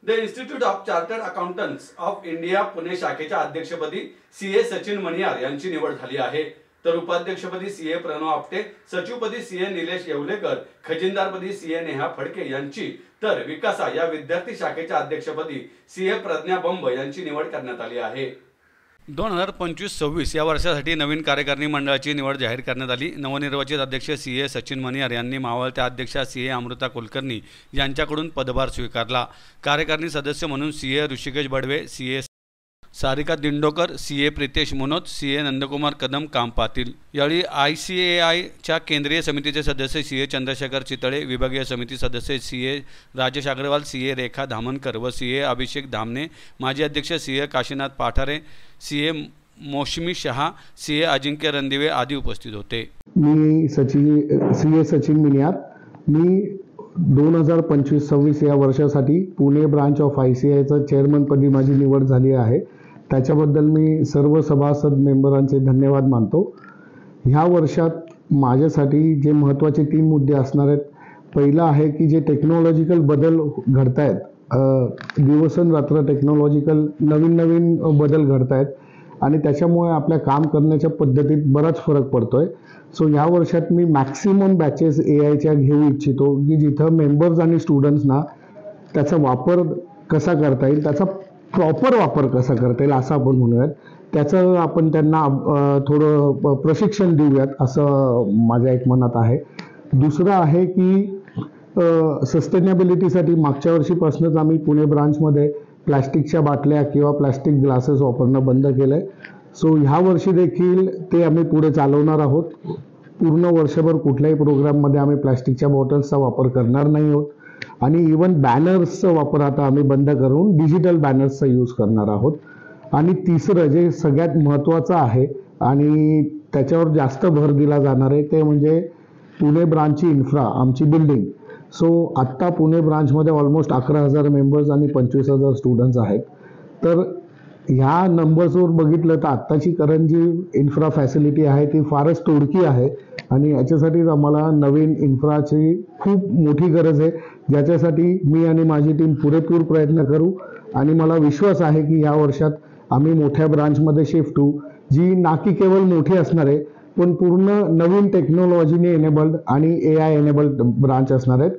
The institute of chartered accountants of India Pune शाखेच्या अध्यक्षपदी CA Sachin Maniyar यांची निवड झाली आहे। तर उपाध्यक्षपदी सीए प्रणव आपटे, सचिवपदी सीए निलेश येवलेकर, खजिनदारपदी सीए नेहा फडके यांची, तर विकासा या विद्यार्थी शाखेच्या अध्यक्षपदी सीए प्रज्ञा बंब यांची निवड करण्यात आली आहे। 2025-26 या वर्षासाठी नवीन कार्यकारिणी मंडळाची निवड जाहीर करण्यात आली। नवनिर्वाचित अध्यक्ष सीए सचिन मणियार यांनी मावळत्या अध्यक्षा सीए अमृता कुलकर्णी यांच्याकडून पदभार स्वीकारला। कार्यकारिणी सदस्य म्हणून CA Rishikesh Badve, CA Sarika Dindokar, CA Pritesh Manoj, CA Nandkumar Kadam काम पाहतील। यावेळी ICAIच्या केंद्रीय समितीचे सदस्य सीए चंद्रशेखर चितळे, विभागीय समिती सदस्य सीए राजेश अग्रवाल, सीए रेखा धामनकर व सीए अभिषेक धामणे, माजी अध्यक्ष सीए काशीनाथ पाठारे, सीए मौसमी शहा, सीए अजिंक्य रणदिवे आदी उपस्थित होते। मी सीए सचिन मणियार, मी 2025-26 या वर्षासाठी पुणे ब्रांच ऑफ ICAIचं चेअरमनपदी माझी निवड झाली आहे। त्याच्याबद्दल मी सर्व सभासद मेंबरांचे धन्यवाद मानतो। ह्या वर्षात माझ्यासाठी जे महत्त्वाचे 3 मुद्दे असणार आहेत, पहिला आहे की जे टेक्नॉलॉजिकल बदल घडत आहेत, दिवसरात्र टेक्नॉलॉजिकल नवीन बदल घडत आहेत आणि त्याच्यामुळे आपल्या काम करण्याच्या पद्धतीत बराच फरक पडतोय। सो ह्या वर्षात मी मॅक्सिमम बॅचेस AIच्या घेऊ इच्छितो की जिथं मेंबर्स आणि स्टुडंट्सना त्याचा वापर कसा करता येईल, त्याचा प्रॉपर वापर कसा करता येईल असं आपण म्हणूयात, त्याचं आपण त्यांना थोडं प्रशिक्षण देऊयात असं माझ्या एक मनात आहे। दुसरं आहे की सस्टेनेबिलिटीसाठी मागच्या वर्षीपासूनच आम्ही पुणे ब्रांचमध्ये प्लॅस्टिकच्या बाटल्या किंवा प्लॅस्टिक ग्लासेस वापरणं बंद केलं आहे। सो ह्या वर्षी देखील ते आम्ही पुढे चालवणार आहोत। पूर्ण वर्षभर कुठल्याही प्रोग्राममध्ये आम्ही प्लॅस्टिकच्या बॉटल्सचा वापर करणार नाही आहोत आणि इवन बॅनर्सचा वापर आता आम्ही बंद करून डिजिटल बॅनर्सचा यूज करणार आहोत। आणि तिसरं जे सगळ्यात महत्त्वाचं आहे आणि त्याच्यावर जास्त भर दिला जाणार आहे ते म्हणजे पुणे ब्रांचची इन्फ्रा, आमची बिल्डिंग। सो आत्ता पुणे ब्रांचमध्ये ऑलमोस्ट 11,000 मेंबर्स आणि 25,000 स्टुडंट्स आहेत। तर ह्या नंबर्सवर बघितलं तर आत्ताची करंट जी इन्फ्रा फॅसिलिटी आहे ती फारच तोडकी आहे आणि याच्यासाठीच आम्हाला नवीन इन्फ्राची खूप मोठी गरज आहे, ज्याच्यासाठी मी आणि माझी टीम पुरेपूर प्रयत्न करू आणि मला विश्वास आहे की या वर्षात आम्ही मोठ्या ब्रांचमध्ये शिफ्ट होऊ, जी ना की केवळ मोठी असणार आहे पण पूर्ण नवीन टेक्नॉलॉजीने एनेबल्ड आणि AI एनेबल्ड ब्रांच असणार आहे।